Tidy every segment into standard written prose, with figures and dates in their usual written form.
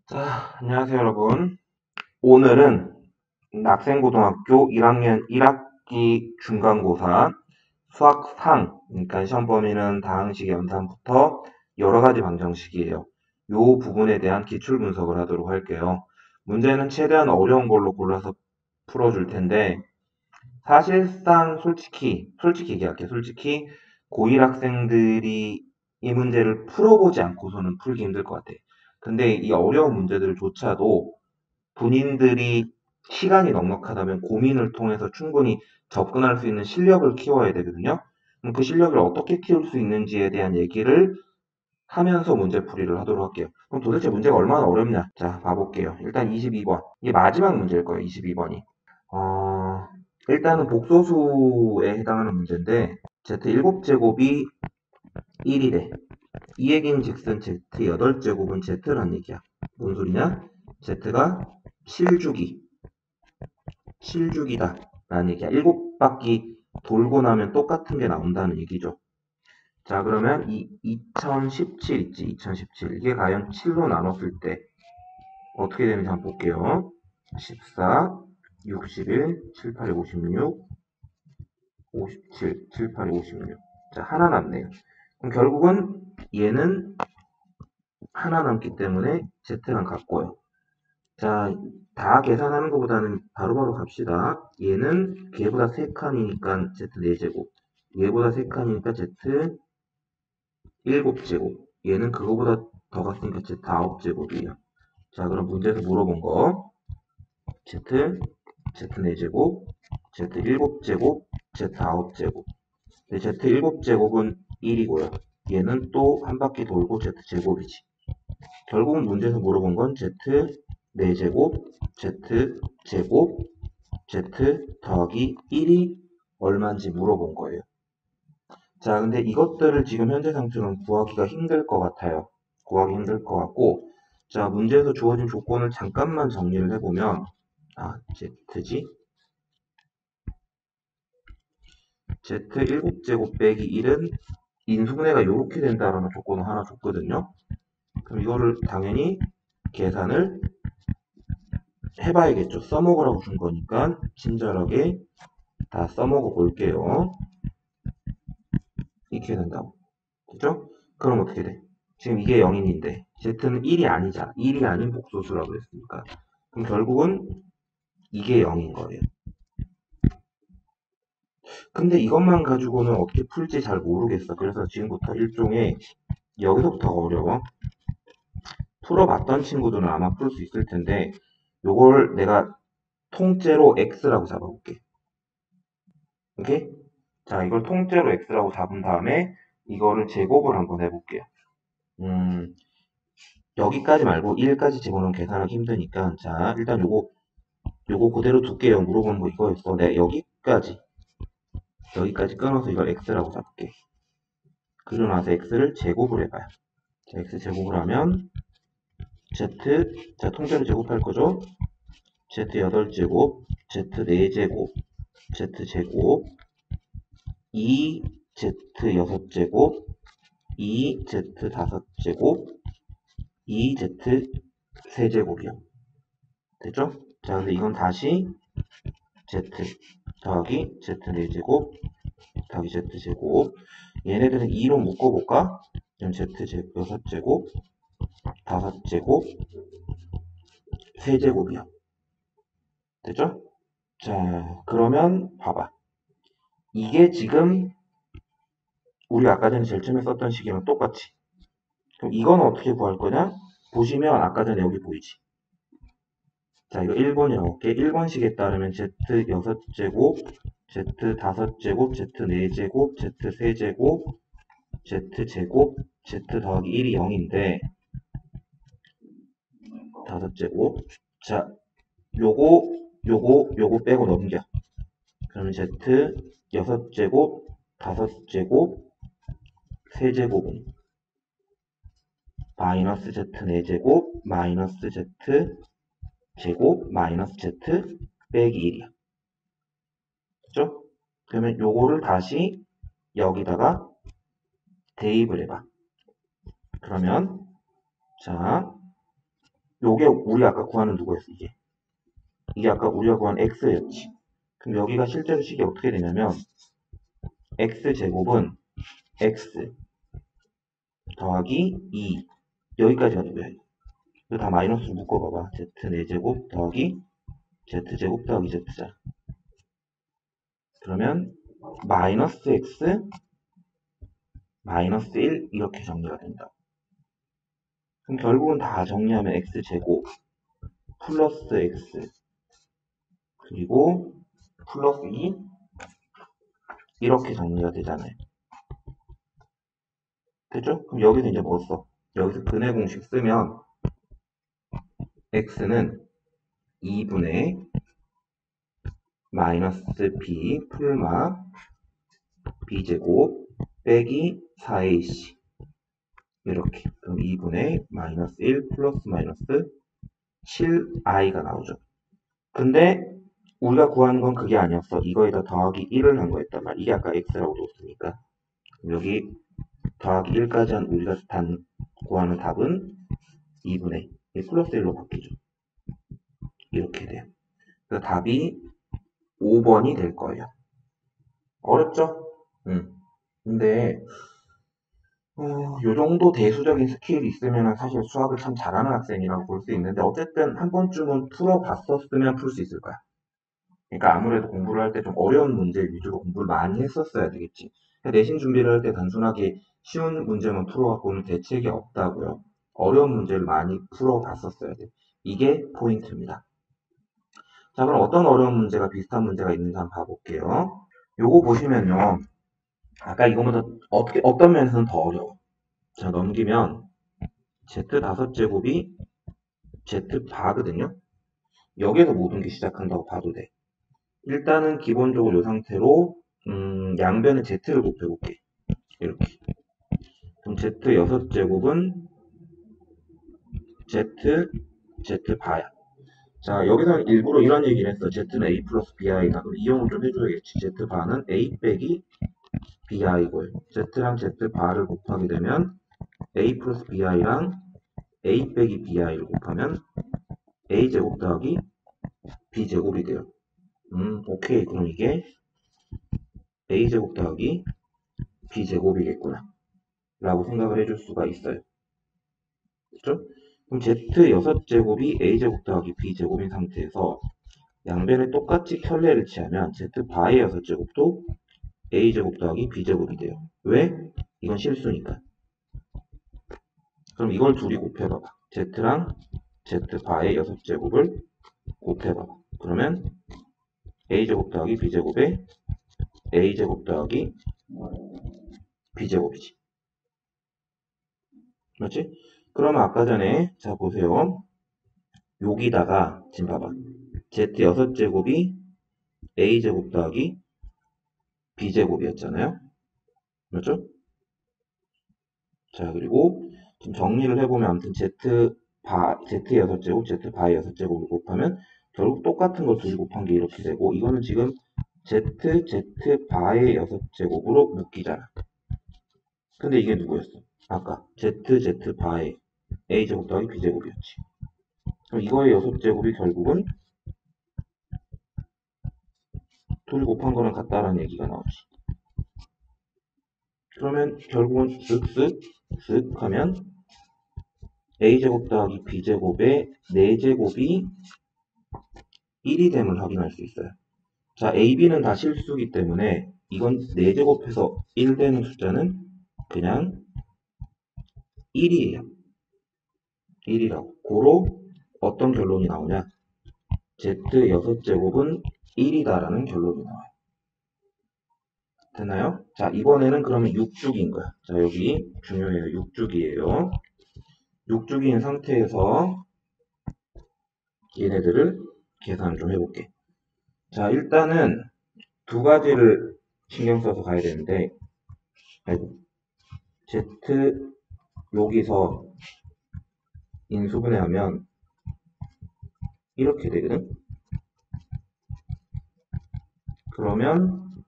자, 안녕하세요 여러분. 오늘은 낙생고등학교 1학년 1학기 중간고사 수학 상, 그러니까 시험 범위는 다항식 연산부터 여러가지 방정식이에요. 요 부분에 대한 기출 분석을 하도록 할게요. 문제는 최대한 어려운 걸로 골라서 풀어줄 텐데, 사실상 솔직히 얘기할게요. 솔직히 고1 학생들이 이 문제를 풀어보지 않고서는 풀기 힘들 것 같아요. 근데 이 어려운 문제들조차도 본인들이 시간이 넉넉하다면 고민을 통해서 충분히 접근할 수 있는 실력을 키워야 되거든요. 그럼 그 실력을 어떻게 키울 수 있는지에 대한 얘기를 하면서 문제풀이를 하도록 할게요. 그럼 도대체 문제가 얼마나 어렵냐? 자, 봐볼게요. 일단 22번. 이게 마지막 문제일 거예요, 22번이. 일단은 복소수에 해당하는 문제인데, Z7제곱이 1이래. 이 얘기는 즉슨 Z8제곱은 Z란 얘기야. 뭔 소리냐? Z가 실주기다 라는 얘기야. 7바퀴 돌고 나면 똑같은 게 나온다는 얘기죠. 자, 그러면 이 2017 있지, 2017. 이게 과연 7로 나눴을 때 어떻게 되는지 한번 볼게요. 14, 61, 7, 8에 56, 57, 7, 8에 56. 자, 하나 남네요. 그럼 결국은 얘는 하나 남기 때문에 Z랑 같고요. 자, 다 계산하는 것보다는 바로바로 갑시다. 얘는 걔보다 3칸이니까 Z 4제곱. 얘보다 3칸이니까 Z 7제곱. 얘는 그거보다 더 갔으니까 Z 9제곱이에요. 자, 그럼 문제에서 물어본 거. Z 4제곱, Z 7제곱, Z 9제곱. Z 7제곱은 1이고요. 얘는 또 한 바퀴 돌고 Z 제곱이지. 결국은 문제에서 물어본 건 Z 4제곱, Z 제곱, Z 더하기 1이 얼마인지 물어본 거예요. 자, 근데 이것들을 지금 현재 상태로는 구하기가 힘들 것 같아요. 구하기 힘들 것 같고, 자, 문제에서 주어진 조건을 잠깐만 정리를 해보면, Z지? Z 7제곱 빼기 1은 인수분해가 이렇게 된다라는 조건을 하나 줬거든요. 그럼 이거를 당연히 계산을 해봐야겠죠. 써먹으라고 준 거니까 친절하게 다 써먹어 볼게요. 이렇게 된다고. 그죠? 그럼 어떻게 돼? 지금 이게 0인인데 Z는 1이 아니잖아. 1이 아닌 복소수라고 했으니까. 그럼 결국은 이게 0인 거예요. 근데 이것만 가지고는 어떻게 풀지 잘 모르겠어. 그래서 지금부터 일종의 여기서부터 어려워. 풀어봤던 친구들은 아마 풀 수 있을 텐데 요걸 내가 통째로 X라고 잡아볼게. 오케이? 자, 이걸 통째로 X라고 잡은 다음에 이거를 제곱을 한번 해볼게요. 여기까지 말고 1까지 집어넣으면 계산하기 힘드니까 자, 일단 요거 그대로 둘게요. 물어보는 거 이거였어. 네, 여기까지 끊어서 이걸 X라고 잡을게. 그리고 나서 X를 제곱을 해봐요. 자, X 제곱을 하면 Z, 자, 통째로 제곱할 거죠? Z 8제곱, Z 4제곱, Z 제곱, 2Z 6제곱, 2Z 5제곱, 2Z 3제곱이요. 됐죠? 자, 근데 이건 다시 Z 더하기 Z 4제곱 더하기 Z제곱. 얘네들은 2로 묶어볼까? 그럼 Z 6제곱, 5제곱, 3제곱이요. 됐죠? 자, 그러면 봐봐. 이게 지금 우리 아까 전에 제일 처음에 썼던 식이랑 똑같이. 그럼 이건 어떻게 구할 거냐? 보시면 아까 전에 여기 보이지? 자, 이거 1번이라고 할게. 1번식에 따르면 Z 6제곱, Z 5제곱, Z 4제곱, Z 3제곱, Z 제곱, Z 더하기 1이 0인데 5제곱. 자, 요거 빼고 넘겨. 그러면 Z 6제곱, 5제곱, 3제곱은 마이너스 Z 4제곱, 마이너스 Z 제곱, 마이너스 Z 빼기 1이야. 그죠? 그러면 요거를 다시 여기다가 대입을 해봐. 그러면 자, 요게 우리 아까 구하는 누구였어? 이게 아까 우리가 구한 x였지. 그럼 여기가 실제로 식이 어떻게 되냐면 x제곱은 x 더하기 2 여기까지가 누구야? 이거 다 마이너스로 묶어봐봐. z 4제곱 더하기 z제곱 더하기 z자. 그러면 마이너스 x 마이너스 1 이렇게 정리가 된다. 그럼 결국은 다 정리하면 x제곱 플러스 x 그리고 플러스 2 이렇게 정리가 되잖아요. 됐죠? 그럼 여기서 이제 뭐 써? 여기서 근해 공식 쓰면 x는 2분의 마이너스 b 풀마 b제곱 빼기 4ac 이렇게. 그럼 2분의 마이너스 1 플러스 마이너스 7i가 나오죠. 근데 우리가 구하는 건 그게 아니었어. 이거에다 더하기 1을 한 거였단 말이야. 이게 아까 x라고 뒀으니까. 여기 더하기 1까지 한 우리가 구하는 답은 2분의 1 플러스 1로 바뀌죠. 이렇게 돼요. 그래서 답이 5번이 될 거예요. 어렵죠? 근데 요 정도 대수적인 스킬이 있으면 사실 수학을 참 잘하는 학생이라고 볼 수 있는데 어쨌든 한 번쯤은 풀어봤었으면 풀 수 있을 거야. 그러니까 아무래도 공부를 할 때 좀 어려운 문제 위주로 공부를 많이 했었어야 되겠지. 내신 준비를 할 때 단순하게 쉬운 문제만 풀어갖고는 대책이 없다고요. 어려운 문제를 많이 풀어봤었어야 돼. 이게 포인트입니다. 자, 그럼 어떤 어려운 문제가 비슷한 문제가 있는지 한번 봐볼게요. 요거 보시면요. 아까 이거보다 어떤 면에서는 더 어려워. 자, 넘기면 z5제곱이 z바거든요. 여기에서 모든 게 시작한다고 봐도 돼. 일단은 기본적으로 이 상태로 양변에 z를 곱해볼게. 이렇게. 그럼 z6제곱은 z바야. 자, 여기서는 일부러 이런 얘기를 했어. z는 a 플러스 bi다. 그럼 이용을 좀 해줘야겠지. z바는 a 빼기 bi고요. z랑 z바를 곱하게 되면 a 플러스 bi랑 a 빼기 bi를 곱하면 a제곱 더하기 b제곱이 돼요. 오케이. 그럼 이게 a제곱 더하기 b제곱이겠구나. 라고 생각을 해줄 수가 있어요. 그렇죠? 그럼 z6제곱이 a제곱 더하기 b제곱인 상태에서 양변에 똑같이 켤레를 취하면 z바의 6제곱도 a제곱 더하기 b제곱이 돼요. 왜? 이건 실수니까. 그럼 이걸 둘이 곱해봐봐. z랑 z바의 6제곱을 곱해봐봐. 그러면 a제곱 더하기 b제곱에 a제곱 더하기 b제곱이지. 맞지? 그러면 아까 전에 자 보세요. 여기다가 지금 봐봐. z6제곱이 a제곱 더하기 b제곱이었잖아요. 맞죠? 자, 그리고 지금 정리를 해보면 아무튼 z의 6제곱, z바의 6제곱을 곱하면 결국 똑같은 걸 둘이 곱한 게 이렇게 되고 이거는 지금 z바의 6제곱으로 묶이잖아. 근데 이게 누구였어? 아까 z바의 a제곱 더하기 b제곱이었지. 그럼 이거의 6제곱이 결국은 둘이 곱한 거랑 같다라는 얘기가 나오지. 그러면 결국은 쓱쓱 하면 a제곱 더하기 b제곱의 4제곱이 1이 됨을 확인할 수 있어요. 자, a, b는 다 실수기 때문에 이건 4제곱해서 1 되는 숫자는 그냥 1이에요. 1이라고. 고로 어떤 결론이 나오냐? z6제곱은 1이다라는 결론이 나와요. 됐나요? 자, 이번에는 그러면 6죽인 거야. 자, 여기 중요해요. 6죽이에요. 6죽인 상태에서 얘네들을 계산을 좀 해볼게. 자, 일단은 두 가지를 신경 써서 가야 되는데, z 여기서 인수분해하면 이렇게 되거든. 그러면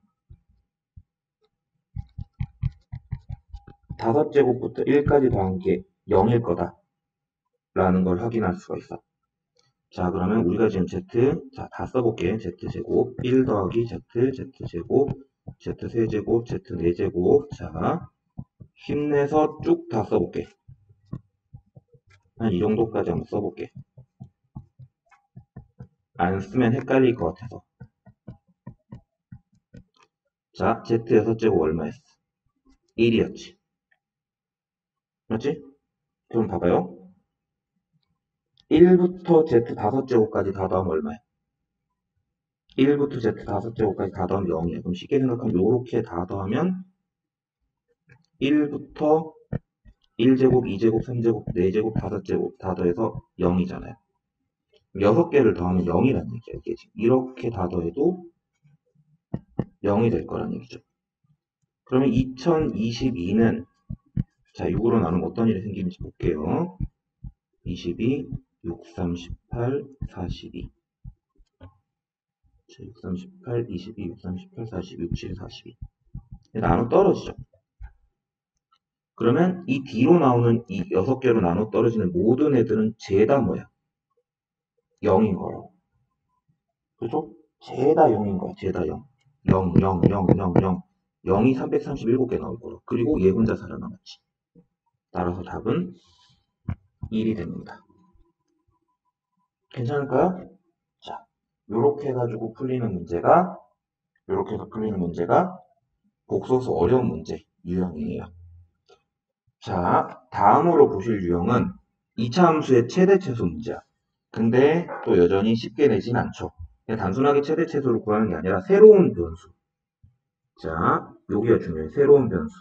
5제곱부터 1까지 더한 게 0일 거다라는 걸 확인할 수가 있어. 자, 그러면 우리가 지금 자, 다 써볼게. z제곱, 1 더하기 z제곱, z3제곱, z4제곱. 자, 힘내서 쭉 다 써볼게. 한 이 정도까지 한번 써볼게. 안 쓰면 헷갈릴 것 같아서. 자, z6제곱 얼마였어? 1이었지. 맞지? 그럼 봐봐요. 1부터 z5제곱까지 다 더하면 얼마야? 1부터 z5제곱까지 다 더하면 0이야. 그럼 쉽게 생각하면 요렇게 다 더하면 1부터 1제곱, 2제곱, 3제곱, 4제곱, 5제곱 다 더해서 0이잖아요. 6개를 더하면 0이라는 얘기야. 이게 지금 이렇게 다 더해도 0이 될 거란 얘기죠. 그러면 2022는 자, 6으로 나누면 어떤 일이 생기는지 볼게요. 22, 6, 38, 42. 자, 6, 38, 22, 6, 38, 42, 6, 7, 42. 나눠 떨어지죠. 그러면 이 뒤로 나오는 이 6개로 나눠 떨어지는 모든 애들은 죄다 뭐야? 0인 거라고. 그죠? 죄다 0인 거야. 죄다 0. 0, 0, 0, 0, 0. 0이 337개 나올 거라고. 그리고 얘 혼자 살아남았지. 따라서 답은 1이 됩니다. 괜찮을까요? 자, 요렇게 해가지고 요렇게 해서 풀리는 문제가 복소수 어려운 문제 유형이에요. 자, 다음으로 보실 유형은 2차 함수의 최대 최소 문제야. 근데 또 여전히 쉽게 내진 않죠. 그냥 단순하게 최대 최소를 구하는 게 아니라 새로운 변수. 자, 여기가 중요해. 새로운 변수.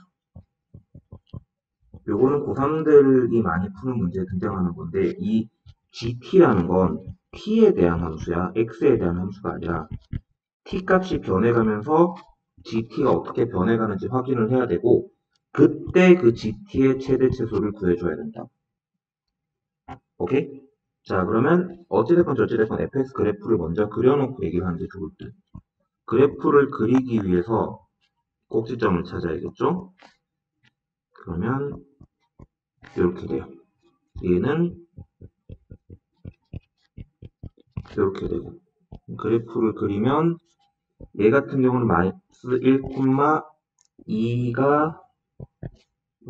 요거는 고3들이 많이 푸는 문제에 등장하는 건데 이 gt라는 건 t에 대한 함수야. x에 대한 함수가 아니라 t 값이 변해가면서 gt가 어떻게 변해가는지 확인을 해야 되고 그때 그 gt의 최대 최소를 구해줘야 된다. 오케이? 자, 그러면 어찌됐건 저찌됐건 fx 그래프를 먼저 그려놓고 얘기를 하는 게 좋을 듯. 그래프를 그리기 위해서 꼭지점을 찾아야겠죠? 그러면 이렇게 돼요. 얘는 이렇게 되고 그래프를 그리면 얘 같은 경우는 마이너스 1,2가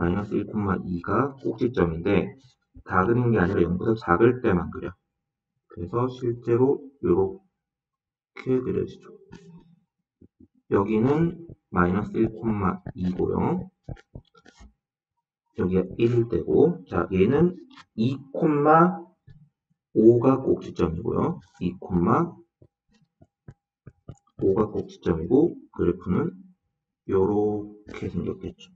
마이너스 1,2가 꼭지점인데 다 그리는 게 아니라 0보다 작을 때만 그려. 그래서 실제로 이렇게 그려지죠. 여기는 마이너스 1,2고요. 여기가 1일 때고 자 얘는 2,5가 꼭지점이고요. 2,5가 꼭지점이고 그래프는 이렇게 생겼겠죠.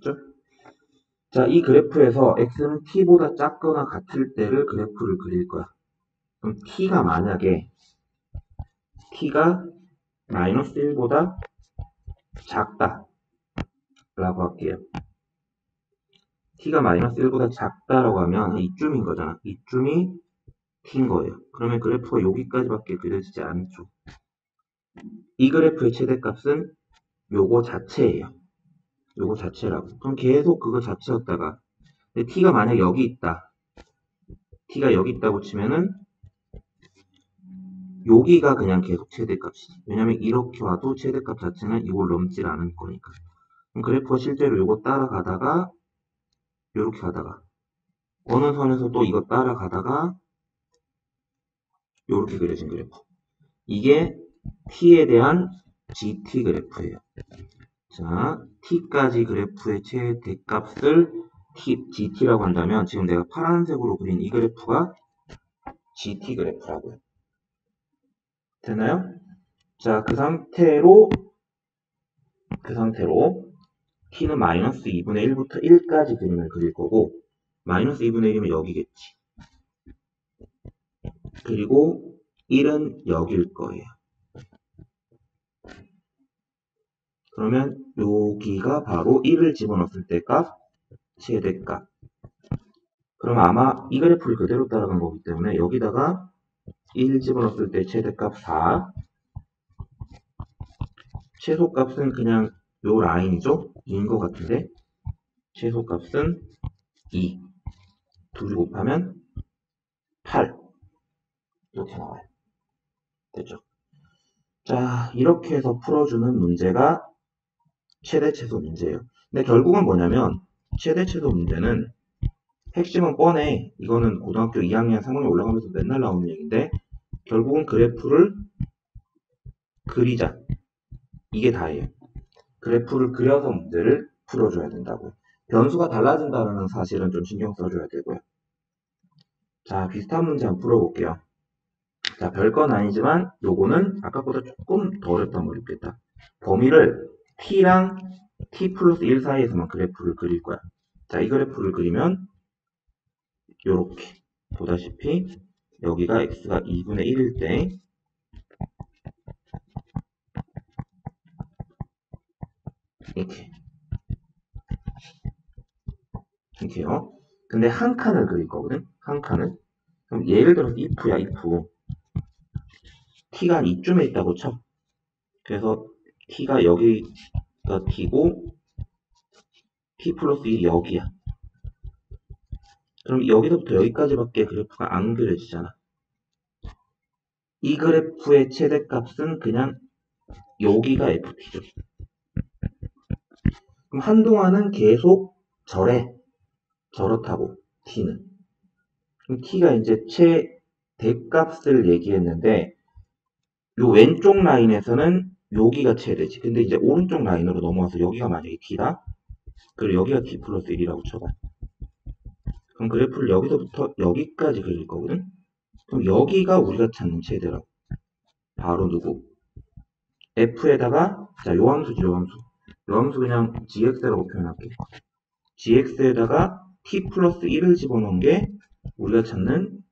됐죠? 자, 이 그래프에서 x는 t보다 작거나 같을 때를 그래프를 그릴 거야. 그럼 t가 만약에 t가 마이너스 1보다 작다 라고 할게요. t가 마이너스 1보다 작다라고 하면 이쯤인 거잖아. 이쯤이 t인 거예요. 그러면 그래프가 여기까지밖에 그려지지 않죠. 이 그래프의 최대값은 요거 자체예요. 요거 자체라고. 그럼 계속 그거 자체였다가 근데 t가 만약 여기 있다. t가 여기 있다고 치면은 여기가 그냥 계속 최대값이지. 왜냐면 이렇게 와도 최대값 자체는 이걸 넘질 않을 거니까. 그럼 그래프가 실제로 요거 따라가다가 요렇게 가다가 어느 선에서 또 이거 따라가다가 요렇게 그려진 그래프. 이게 t에 대한 gt 그래프예요. 자, t까지 그래프의 최대값을 gt라고 한다면 지금 내가 파란색으로 그린 이 그래프가 gt 그래프라고요. 되나요? 자, 그 상태로 t는 마이너스 2분의 1부터 1까지 그림을 그릴 거고 마이너스 2분의 1이면 여기겠지. 그리고 1은 여길 거예요. 그러면 여기가 바로 1을 집어넣었을 때 값, 최대값. 그럼 아마 이 그래프를 그대로 따라간 거기 때문에 여기다가 1 집어넣었을 때 최대값 4, 최소값은 그냥 요 라인이죠? 2인 것 같은데 최소값은 2. 둘이 곱하면 8. 이렇게 나와요. 됐죠? 자, 이렇게 해서 풀어주는 문제가 최대 최소 문제예요. 근데 결국은 뭐냐면 최대 최소 문제는 핵심은 뻔해. 이거는 고등학교 2학년 3학년 올라가면서 맨날 나오는 얘기인데 결국은 그래프를 그리자. 이게 다예요. 그래프를 그려서 문제를 풀어줘야 된다고요. 변수가 달라진다는 사실은 좀 신경 써줘야 되고요. 자, 비슷한 문제 한번 풀어볼게요. 자, 별건 아니지만 요거는 아까보다 조금 더 어렵다면 어렵겠다. 범위를 t랑 t 플러스 1 사이에서만 그래프를 그릴 거야. 자, 이 그래프를 그리면 요렇게 보다시피 여기가 x가 2분의 1일 때 이렇게요. 근데 한 칸을 그릴 거거든. 한 칸을. 그럼 예를 들어서 if야 if t가 한 이쯤에 있다고 쳐. 그래서 t가 여기가 t고 t 플러스 1이 여기야. 그럼 여기서부터 여기까지밖에 그래프가 안 그려지잖아. 이 그래프의 최대값은 그냥 여기가 ft죠. 그럼 한동안은 계속 저렇다고 t는. 그럼 t가 이제 최대값을 얘기했는데 요 왼쪽 라인에서는 여기가 최대지. 근데 이제 오른쪽 라인으로 넘어와서 여기가 만약에 t다. 그리고 여기가 t 플러스 1이라고 쳐봐. 그럼 그래프를 여기서부터 여기까지 그릴 거거든. 그럼 여기가 우리가 찾는 최대라고. 바로 누구? f에다가 자, 요 함수지, 요 함수. 요 함수 그냥 gx라고 표현할게. gx에다가 t 플러스 1을 집어넣은 게 우리가 찾는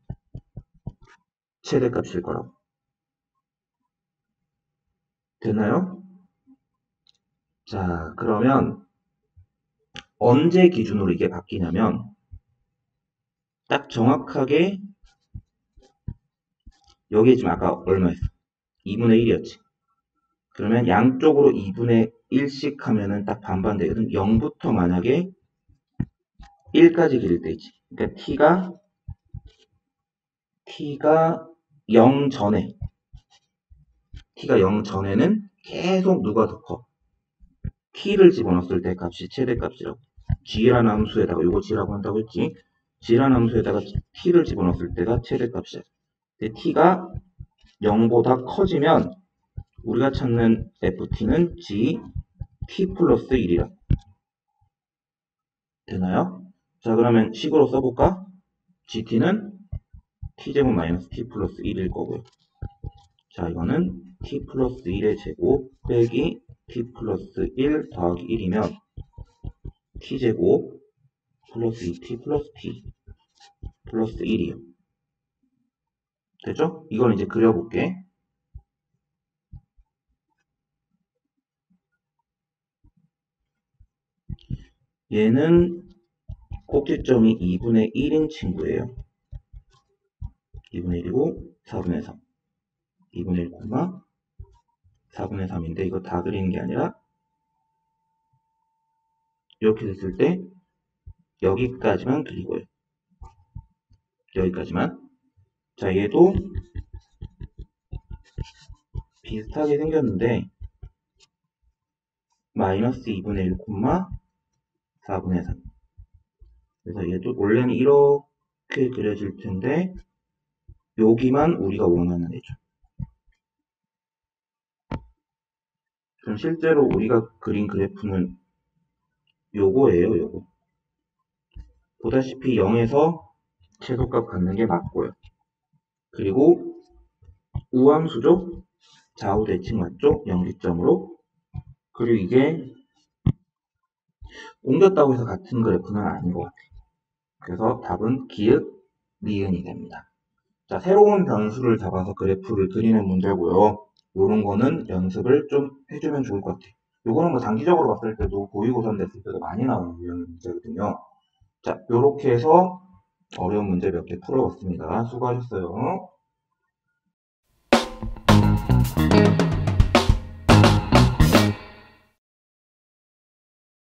최대값일 거라고. 됐나요? 자, 그러면 언제 기준으로 이게 바뀌냐면 딱 정확하게 여기 지금 아까 얼마였어? 2분의 1이었지. 그러면 양쪽으로 2분의 1씩 하면은 딱 반반 되거든. 0부터 만약에 1까지 기를 때 있지. 그러니까 t가 0 전에는 계속 누가 더 커? t를 집어넣었을 때 값이 최대값이라고. g라는 함수에다가 이거 g라고 한다고 했지. g라는 함수에다가 t를 집어넣었을 때가 최대값이야. 근데 t가 0보다 커지면 우리가 찾는 ft는 t 플러스 1이라. 되나요? 자, 그러면 식으로 써볼까? gt는 t제곱 마이너스 t 플러스 1일 거고요. 자, 이거는 t 플러스 1의 제곱 빼기 t 플러스 1 더하기 1이면 t제곱 플러스 2t 플러스 t 플러스 1이요. 됐죠? 이걸 이제 그려볼게. 얘는 꼭지점이 2분의 1인 친구예요. 2분의 1이고 4분의 3. 2분의 1, 4분의 3인데 이거 다 그리는 게 아니라 이렇게 됐을 때 여기까지만 그리고요. 여기까지만. 자, 얘도 비슷하게 생겼는데 마이너스 2분의 1, 4분의 3. 그래서 얘도 원래는 이렇게 그려질 텐데 여기만 우리가 원하는 애죠. 그럼 실제로 우리가 그린 그래프는 요거예요, 요거. 보다시피 0에서 최소값 갖는 게 맞고요. 그리고 우함수죠? 좌우 대칭 맞죠? 영지점으로. 그리고 이게 옮겼다고 해서 같은 그래프는 아닌 것 같아요. 그래서 답은 기읍, 니은이 됩니다. 자, 새로운 변수를 잡아서 그래프를 그리는 문제고요. 요런 거는 연습을 좀 해주면 좋을 것 같아요. 요거는 뭐 단기적으로 봤을 때도 고위고사 됐을 때도 많이 나오는 유형 문제거든요. 자, 요렇게 해서 어려운 문제 몇 개 풀어봤습니다. 수고하셨어요.